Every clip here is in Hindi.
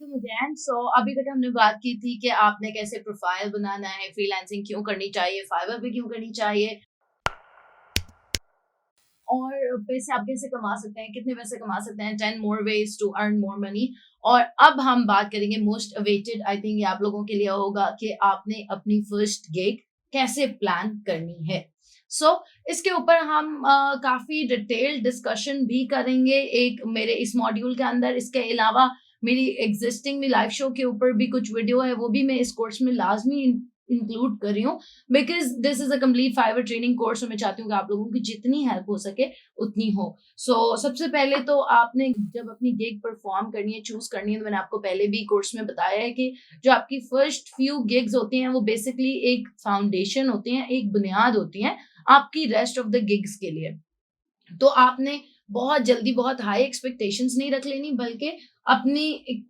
Welcome again. सो अभी तक हमने बात की थी कि आपने कैसे प्रोफाइल बनाना है, फ्रीलांसिंग क्यों करनी चाहिए, फाइवर पे क्यों करनी चाहिए, और पैसे आप कैसे कमा सकते हैं, कितने पैसे कमा सकते हैं, 10 more ways to earn more money. और अब हम बात करेंगे मोस्ट अवेटेड, आई थिंक ये आप लोगों के लिए होगा कि आपने अपनी फर्स्ट गिग कैसे प्लान करनी है। इसके ऊपर हम काफी डिटेल्ड डिस्कशन भी करेंगे एक मेरे इस मॉड्यूल के अंदर। इसके अलावा मेरी एग्जिस्टिंग में लाइव शो के ऊपर भी कुछ वीडियो है, वो भी मैं इस कोर्स में लाजमी इंक्लूड कर रही हूँ, because this is a complete Fiverr training course. और मैं चाहती हूँ कि आप लोगों की जितनी हेल्प हो सके उतनी हो। सबसे पहले तो आपने जब अपनी गिग परफॉर्म करनी है, चूज करनी है, तो मैंने आपको पहले भी कोर्स में बताया है कि जो आपकी फर्स्ट फ्यू गिग्स होती हैं वो बेसिकली एक फाउंडेशन होती हैं, एक बुनियाद होती हैं आपकी रेस्ट ऑफ द गिग्स के लिए। तो आपने बहुत जल्दी बहुत हाई एक्सपेक्टेशंस नहीं रख लेनी, बल्कि अपनी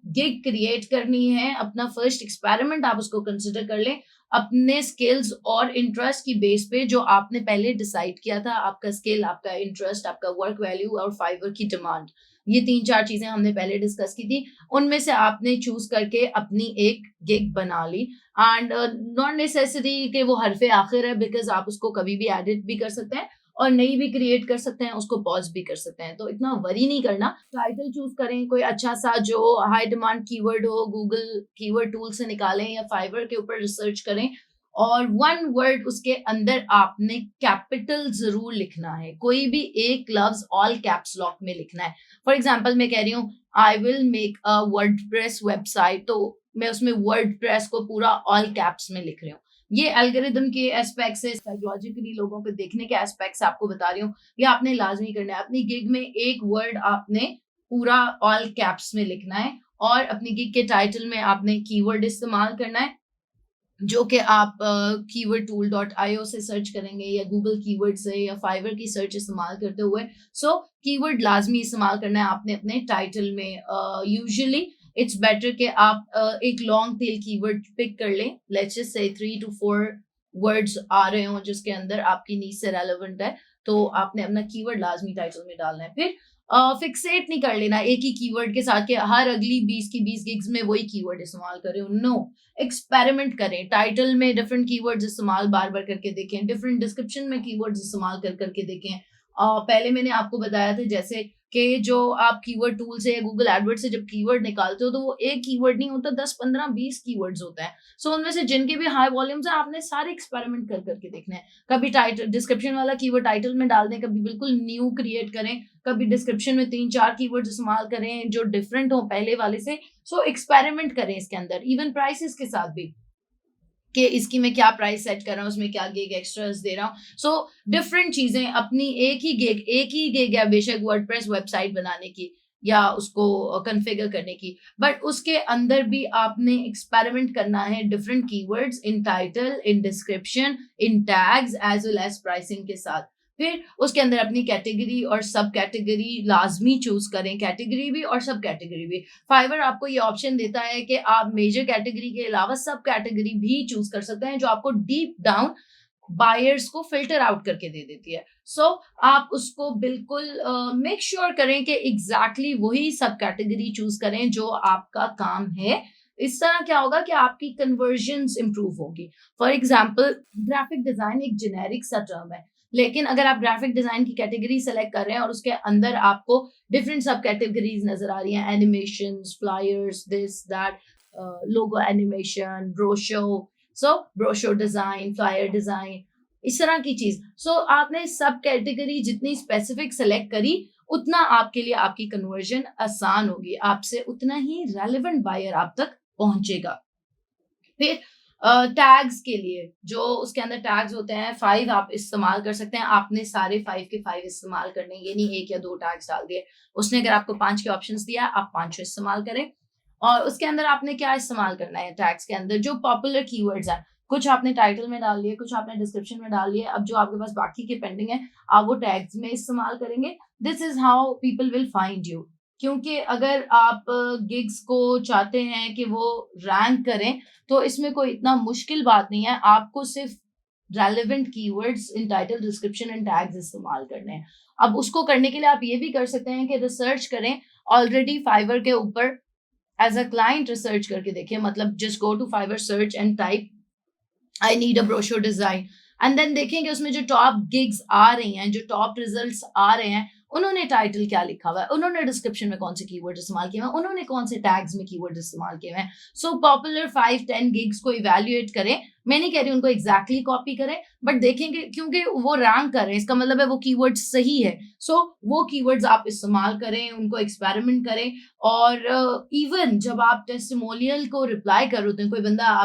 गिग क्रिएट करनी है। अपना फर्स्ट एक्सपेरिमेंट आप उसको कंसिडर कर लें, अपने स्किल्स और इंटरेस्ट की बेस पे जो आपने पहले डिसाइड किया था। आपका स्किल, आपका इंटरेस्ट, आपका वर्क वैल्यू और फाइवर की डिमांड, ये 3-4 चीजें हमने पहले डिस्कस की थी। उनमें से आपने चूज करके अपनी एक गिग बना ली। एंड नॉट नेसेसरी कि वो हरफे आखिर है, बिकॉज आप उसको कभी भी एडिट भी कर सकते हैं और नई भी क्रिएट कर सकते हैं, उसको पॉज भी कर सकते हैं। तो इतना वरी नहीं करना। टाइटल चूज करें कोई अच्छा सा जो हाई डिमांड कीवर्ड हो, गूगल कीवर्ड टूल से निकालें या फाइवर के ऊपर रिसर्च करें, और वन वर्ड उसके अंदर आपने कैपिटल जरूर लिखना है। कोई भी एक लफ्ज ऑल कैप्स लॉक में लिखना है। फॉर एग्जाम्पल मैं कह रही हूँ I will make a WordPress website, तो मैं उसमें वर्डप्रेस को पूरा ऑल कैप्स में लिख रही हूँ। ये एल्गोरिदम के एस्पेक्ट्स है, साइकोलॉजिकली लोगों को देखने के एस्पेक्ट्स आपको बता रही हूँ। ये आपने लाजमी करना है। अपनी गिग में एक वर्ड आपने पूरा ऑल कैप्स में लिखना है, और अपनी गिग के टाइटल में आपने कीवर्ड इस्तेमाल करना है, जो कि आप कीवर्ड टूल डॉट आईओ से सर्च करेंगे या गूगल कीवर्ड से या फाइवर की सर्च इस्तेमाल करते हुए। कीवर्ड लाजमी इस्तेमाल करना है आपने अपने टाइटल में। यूजुअली इट्स बेटर कि आप एक लॉन्ग टेल कीवर्ड पिक कर लें। Let's just say 3 to 4 words आ रहे हों जिसके अंदर आपकी नीड से रेलेवेंट है, तो आपने अपना कीवर्ड लाजमी टाइटल में डालना है। फिर फिक्सेट नहीं कर लेना एक ही कीवर्ड के साथ कि हर अगली 20 की 20 गिग्स में वही कीवर्ड इस्तेमाल करें। नो, एक्सपेरिमेंट करें। टाइटल में डिफरेंट कीवर्ड्स इस्तेमाल बार बार करके देखें, डिफरेंट डिस्क्रिप्शन में कीवर्ड्स इस्तेमाल कर करके देखें। पहले मैंने आपको बताया था जैसे कि जो आप कीवर्ड टूल से या गूगल एडवर्ड से जब कीवर्ड निकालते हो तो वो एक कीवर्ड नहीं होता, 10-15-20 कीवर्ड्स होते हैं। उनमें से जिनके भी हाई वॉल्यूम्स है आपने सारे एक्सपेरिमेंट कर करके देखना है। कभी टाइटल डिस्क्रिप्शन वाला कीवर्ड टाइटल में डाल दें, कभी बिल्कुल न्यू क्रिएट करें, कभी डिस्क्रिप्शन में 3-4 कीवर्ड्स इस्तेमाल करें जो डिफरेंट हो पहले वाले से। एक्सपेरिमेंट करें इसके अंदर, इवन प्राइसेस के साथ भी, कि इसकी मैं क्या प्राइस सेट कर रहा हूँ, उसमें क्या गिग एक्स्ट्रास दे रहा हूँ। डिफरेंट चीजें अपनी एक ही गिग या बेशक वर्डप्रेस वेबसाइट बनाने की या उसको कॉन्फ़िगर करने की, बट उसके अंदर भी आपने एक्सपेरिमेंट करना है different keywords in title, in description, in tags as well as pricing के साथ। फिर उसके अंदर अपनी कैटेगरी और सब कैटेगरी लाजमी चूज करें, कैटेगरी भी और सब कैटेगरी भी। फाइवर आपको ये ऑप्शन देता है कि आप मेजर कैटेगरी के अलावा सब कैटेगरी भी चूज कर सकते हैं, जो आपको डीप डाउन बायर्स को फिल्टर आउट करके दे देती है। आप उसको बिल्कुल मेक श्योर करें कि एग्जैक्टली वही सब कैटेगरी चूज करें जो आपका काम है। इस तरह क्या होगा कि आपकी कन्वर्जन्स इंप्रूव होगी। फॉर एग्जाम्पल, ग्राफिक डिजाइन एक जेनेरिक सा टर्म है, लेकिन अगर आप ग्राफिक डिजाइन की कैटेगरी सेलेक्ट कर रहे हैं और उसके अंदर आपको डिफरेंट सब कैटेगरीज नजर आ रही हैं, animations, flyers, this that, logo animation, brochure design, flyer design, इस तरह की चीज। आपने सब कैटेगरी जितनी स्पेसिफिक सेलेक्ट करी, उतना आपके लिए आपकी कन्वर्जन आसान होगी, आपसे उतना ही रेलेवेंट बायर आप तक पहुंचेगा। फिर टैग्स के लिए जो उसके अंदर टैग्स होते हैं 5 आप इस्तेमाल कर सकते हैं। आपने सारे 5 के 5 इस्तेमाल करने, ये नहीं 1 या 2 टैग्स डाल दिए। उसने अगर आपको 5 के ऑप्शंस दिया, आप 5 इस्तेमाल करें। और उसके अंदर आपने क्या इस्तेमाल करना है, टैग्स के अंदर जो पॉपुलर कीवर्ड्स हैं, कुछ आपने टाइटल में डाल लिए, कुछ आपने डिस्क्रिप्शन में डाल लिए। अब जो आपके पास बाकी के पेंडिंग है, आप वो टैग्स में इस्तेमाल करेंगे। This is how people will find you. क्योंकि अगर आप गिग्स को चाहते हैं कि वो रैंक करें, तो इसमें कोई इतना मुश्किल बात नहीं है। आपको सिर्फ relevant keywords in title, description and tags इस्तेमाल करने हैं। अब उसको करने के लिए आप ये भी कर सकते हैं कि रिसर्च करें। ऑलरेडी फाइवर के ऊपर एज अ क्लाइंट रिसर्च करके देखें, मतलब just go to Fiverr search and type I need a brochure design, and then देखेंगे उसमें जो टॉप गिग्स आ रही हैं, जो टॉप रिजल्ट्स आ रहे हैं, उन्होंने टाइटल क्या लिखा हुआ है, उन्होंने डिस्क्रिप्शन में कौन से कीवर्ड इस्तेमाल किए हुए हैं, उन्होंने कौन से टैग्स में कीवर्ड इस्तेमाल किए हुए हैं। सो पॉपुलर 5-10 गिग्स को इवेल्युएट करें। मैं नहीं कह रही उनको एग्जैक्टली कॉपी करें, बट देखेंगे क्योंकि वो रैंक कर रहे हैं, इसका मतलब है वो कीवर्ड सही है। सो वो कीवर्ड्स आप इस्तेमाल करें, उनको एक्सपेरिमेंट करें। और इवन जब आप टेस्टिमोनियल को रिप्लाई कर रहे होते हैं, कोई बंदा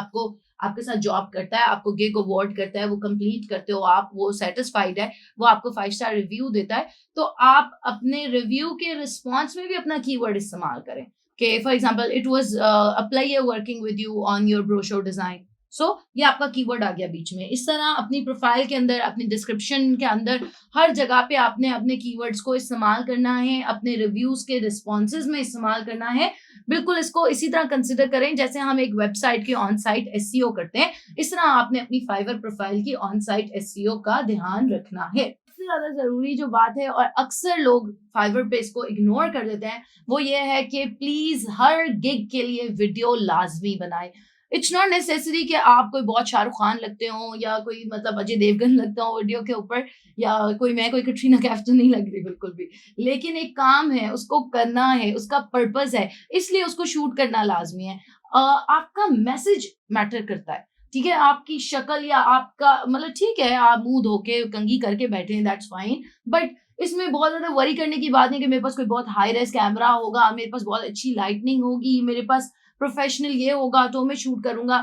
आपके साथ जॉब करता है, आपको गिग अवार्ड करता है, वो कंप्लीट करते हो आप, वो सेटिस्फाइड है, वो आपको 5 स्टार रिव्यू देता है, तो आप अपने रिव्यू के रिस्पॉन्स में भी अपना कीवर्ड इस्तेमाल करें कि for example it was a player working with you on your brochure design. So ये आपका कीवर्ड आ गया बीच में। इस तरह अपनी प्रोफाइल के अंदर, अपनी डिस्क्रिप्शन के अंदर, हर जगह पे आपने अपने कीवर्ड्स को इस्तेमाल करना है, अपने रिव्यूज के रिस्पॉन्सेज में इस्तेमाल करना है। बिल्कुल इसको इसी तरह कंसिडर करें जैसे हम एक वेबसाइट की ऑन साइट एसईओ करते हैं, इस तरह आपने अपनी फाइवर प्रोफाइल की ऑन साइट एसईओ का ध्यान रखना है। सबसे ज्यादा जरूरी जो बात है, और अक्सर लोग फाइवर पे इसको इग्नोर कर देते हैं, वो ये है कि प्लीज हर गिग के लिए वीडियो लाजमी बनाए। इट्स नॉट नेसेसरी कि आप कोई बहुत शाहरुख खान लगते हो या कोई मतलब अजय देवगन लगता हो वीडियो के ऊपर, या कोई कटरीना कैफ तो नहीं लग रही बिल्कुल भी, लेकिन एक काम है, उसको करना है, उसका पर्पस है, इसलिए उसको शूट करना लाजमी है। आपका मैसेज मैटर करता है, ठीक है? आपकी शक्ल या आपका मतलब ठीक है, आप मुंह धो के कंघी करके बैठे हैं, दैट्स फाइन, बट इसमें बहुत ज्यादा वरी करने की बात नहीं कि मेरे पास कोई बहुत हाई रेस कैमरा होगा, मेरे पास बहुत अच्छी लाइटनिंग होगी, मेरे पास प्रोफेशनल ये होगा तो मैं शूट करूंगा।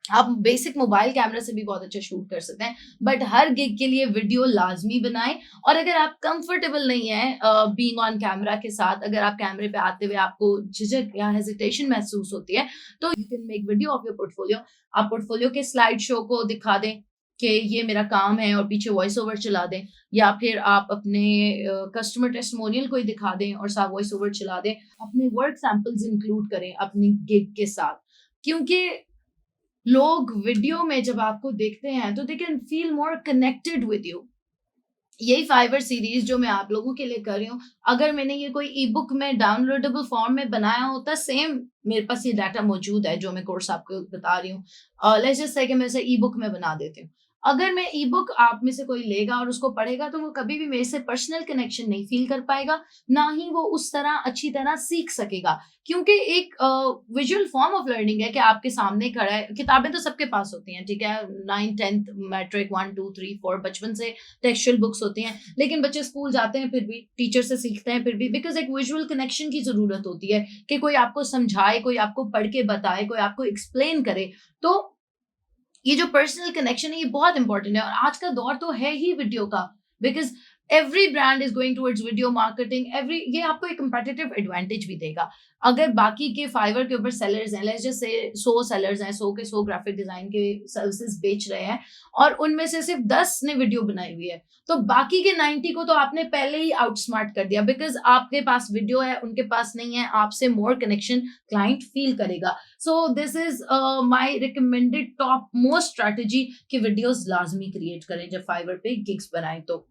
आप बेसिक मोबाइल कैमरा से भी बहुत अच्छा शूट कर सकते हैं, बट हर गिग के लिए वीडियो लाजमी बनाएं। और अगर आप कंफर्टेबल नहीं है बीइंग ऑन कैमरा के साथ, अगर आप कैमरे पे आते हुए आपको झिझक या हेजिटेशन महसूस होती है, तो you can make video of your portfolio. आप पोर्टफोलियो के स्लाइड शो को दिखा दें कि ये मेरा काम है, और पीछे वॉइस ओवर चला दें, या फिर आप अपने कस्टमर टेस्टिमोनियल को ही दिखा दें और साथ वॉइस ओवर चला दें। अपने वर्क सैंपल्स इंक्लूड करें अपनी गिग के साथ, क्योंकि लोग वीडियो में जब आपको देखते हैं तो they can feel more connected with you. यही फाइवर सीरीज जो मैं आप लोगों के लिए कर रही हूँ, अगर मैंने ये कोई ई बुक में डाउनलोडेबल फॉर्म में बनाया होता, सेम मेरे पास ये डाटा मौजूद है जो मैं कोर्स आपको बता रही हूँ, लेट्स जस्ट से कि मैं इसे ई बुक में बना देती हूँ। अगर मैं ई बुक आप में से कोई लेगा और उसको पढ़ेगा, तो वो कभी भी मेरे से पर्सनल कनेक्शन नहीं फील कर पाएगा, ना ही वो उस तरह अच्छी तरह सीख सकेगा, क्योंकि एक विजुअल फॉर्म ऑफ लर्निंग है कि आपके सामने खड़ा है। किताबें तो सबके पास होती हैं, ठीक है, 9th 10th मैट्रिक 1 2 3 4 बचपन से टेक्सचुअल बुक्स होती हैं, लेकिन बच्चे स्कूल जाते हैं फिर भी, टीचर से सीखते हैं फिर भी, बिकॉज एक विजुअल कनेक्शन की जरूरत होती है कि कोई आपको समझाए, कोई आपको पढ़ के बताए, कोई आपको एक्सप्लेन करे। तो ये जो पर्सनल कनेक्शन है, ये बहुत इंपॉर्टेंट है, और आज का दौर तो है ही वीडियो का, because every brand is going towards video marketing. ये आपको एक कंपेटिटिव एडवांटेज भी देगा। अगर बाकी के फाइवर के ऊपर सेलर्स हैं, लेट्स जस्ट से 100 सेलर्स हैं, 100 के 100 ग्राफिक डिजाइन के सर्विसेज बेच रहे हैं, और उनमें से सिर्फ 10 ने वीडियो बनाई हुई है, तो बाकी के 90 को तो आपने पहले ही आउटस्मार्ट कर दिया, बिकॉज आपके पास वीडियो है, उनके पास नहीं है। आपसे मोर कनेक्शन क्लाइंट फील करेगा। So this is my recommended top most strategy कि वीडियोस लाजमी क्रिएट करें जब फाइवर पे गिग्स बनाएं। तो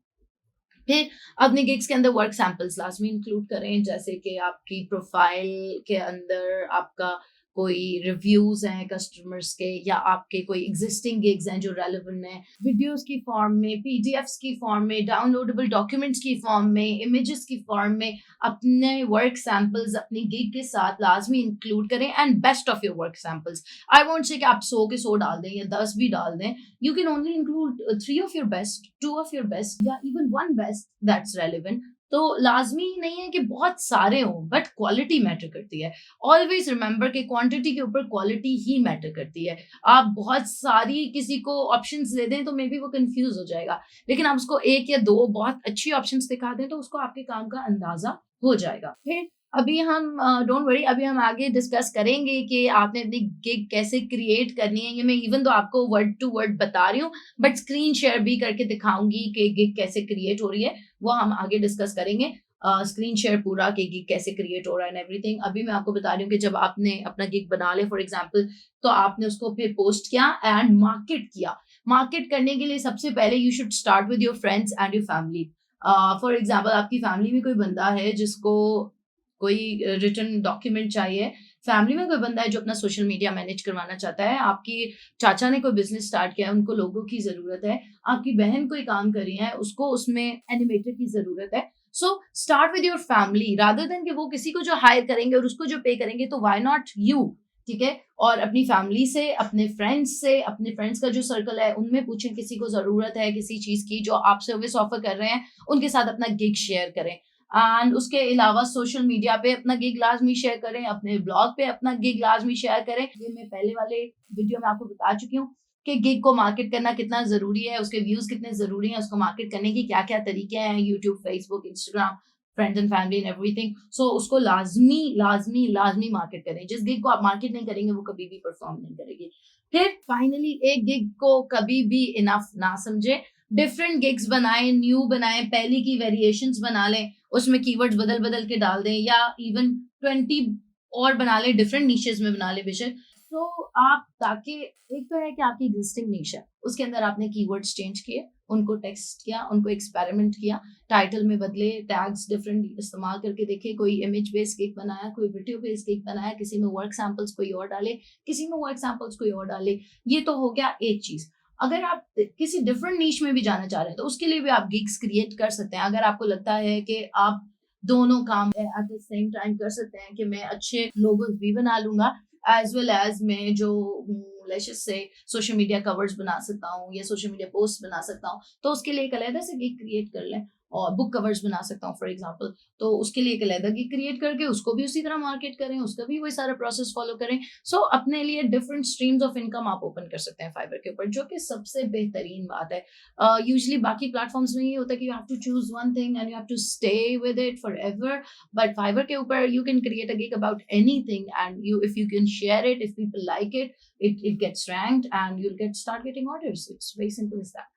फिर अपने गिग्स के अंदर वर्क सैंपल्स लाजमी इंक्लूड करें, जैसे कि आपकी प्रोफाइल के अंदर आपका कोई रिव्यूज हैं कस्टमर्स के, या आपके कोई एग्जिस्टिंग गिग्स हैं जो रेलेवेंट हैं, वीडियोस की फॉर्म में, पीडीएफ्स की फॉर्म में, डाउनलोडेबल डॉक्यूमेंट्स की फॉर्म में, इमेजेस की फॉर्म में अपने वर्क सैंपल्स अपनी गिग के साथ लाजमी इंक्लूड करें, and best of your work samples. I won't say कि आप 100 के 100 डाल दें या 10 भी डाल दें, you can only include 3 of your best, 2 of your best, या even 1 best that's relevant। तो लाजमी नहीं है कि बहुत सारे हों, बट क्वालिटी मैटर करती है। ऑलवेज रिमेंबर कि क्वांटिटी के ऊपर क्वालिटी ही मैटर करती है। आप बहुत सारी किसी को ऑप्शंस दे दें तो मे बी वो कंफ्यूज हो जाएगा, लेकिन आप उसको 1 या 2 बहुत अच्छी ऑप्शंस दिखा दें तो उसको आपके काम का अंदाजा हो जाएगा। फिर अभी हम डोंट वरी, अभी हम आगे डिस्कस करेंगे कि आपने अपनी गिग कैसे क्रिएट करनी है। ये मैं इवन तो आपको वर्ड टू वर्ड बता रही हूँ, बट स्क्रीन शेयर भी करके दिखाऊंगी कि गिग कैसे क्रिएट हो रही है, वो हम आगे डिस्कस करेंगे। स्क्रीन शेयर पूरा कि गिग कैसे क्रिएट हो रहा है एंड एवरीथिंग। अभी मैं आपको बता रही हूँ कि जब आपने अपना गिग बना ले फॉर एग्जाम्पल, तो आपने उसको फिर पोस्ट किया एंड मार्केट किया। मार्केट करने के लिए सबसे पहले you should start with your friends and your family. For example आपकी फैमिली में कोई बंदा है जिसको कोई रिटन डॉक्यूमेंट चाहिए फैमिली में कोई बंदा है जो अपना सोशल मीडिया मैनेज करवाना चाहता है, आपकी चाचा ने कोई बिज़नेस स्टार्ट किया है, उनको लोगों की ज़रूरत है, आपकी बहन कोई काम कर रही है, उसको उसमें एनिमेटर की ज़रूरत है। So start with your family rather than कि वो किसी को जो हायर करेंगे और उसको जो पे करेंगे, तो व्हाई नॉट यू? ठीक है? और अपनी फैमिली से, अपने फ्रेंड्स का जो सर्कल है, उनमें पूछें किसी को ज़रूरत है किसी चीज़ की जो आप सर्विस ऑफ़र कर रहे हैं, उनके साथ अपना गिग शेयर करें। एंड उसके अलावा सोशल मीडिया पे अपना गिग लाज़मी शेयर करें, अपने ब्लॉग पे अपना गिग लाज़मी शेयर करें। ये मैं पहले वाले वीडियो में आपको बता चुकी हूँ कि गिग को मार्केट करना कितना ज़रूरी है, उसके व्यूज़ कितने ज़रूरी हैं, उसको मार्केट करने की क्या-क्या तरीके हैं, YouTube, Facebook, Instagram, friends and family and everything. So उसको लाज़मी मार्केट करें। जिस गिग को आप मार्केट नहीं करेंगे, वो कभी भी परफ़ॉर्म नहीं करेगी। फिर फाइनली एक गिग को कभी भी इनफ ना समझें, डिफरेंट गिग्स बनाएँ, न्यू बनाएँ, पहले की वेरिएशंस बना लें, उसमें कीवर्ड्स बदल-बदल के डाल दें या इवन 20 और बना लें, डिफरेंट निशेज़ में बना लें बेशक। तो आप ताकि एक तो है कि आपकी एग्जिस्टिंग निश है, उसके अंदर आपने कीवर्ड्स चेंज किए, उनको टेक्स्ट किया, उनको एक्सपेरिमेंट किया, टाइटल में बदले, टैग्स डिफरेंट इस्तेमाल करके देखे, कोई इमेज बेस्ड गिग बनाया, कोई वीडियो बेस्ड गिग बनाया, किसी में वर्क सैंपल्स कोई और डाले, किसी में वर्क सैंपल्स कोई और डाले। ये तो हो गया एक चीज़। अगर आप किसी डिफरेंट नीश में भी जाना चाह रहे हैं, तो उसके लिए भी आप गिग्स क्रिएट कर सकते हैं। अगर आपको लगता है कि आप दोनों काम एट द सेम टाइम कर सकते हैं कि मैं अच्छे लोगोस भी बना लूँगा, एज़ वेल एज़ मैं जो let's just say social media covers बना सकता हूँ या सोशल मीडिया पोस्ट बना सकता हूँ, तो उसके लिए एक अलग से गिग क्रिएट कर लें। और बुक कवर्स बना सकता हूँ फॉर एग्ज़ाम्पल, तो उसके लिए एक अलग गिग क्रिएट करके उसको भी उसी तरह मार्केट करें, उसका भी वही सारा प्रोसेस फ़ॉलो करें। सो अपने लिए डिफरेंट स्ट्रीम्स ऑफ इनकम आप ओपन कर सकते हैं फाइवर के ऊपर, जो कि सबसे बेहतरीन बात है। यूजुअली बाकी प्लेटफ़ॉर्म्स में ये होता है कि you have to choose one thing and you have to stay with it forever, but Fiverr के ऊपर you can create a gig about anything and you if you can share it, if people like it, it gets ranked and you'll get start getting orders. It's very simple as that.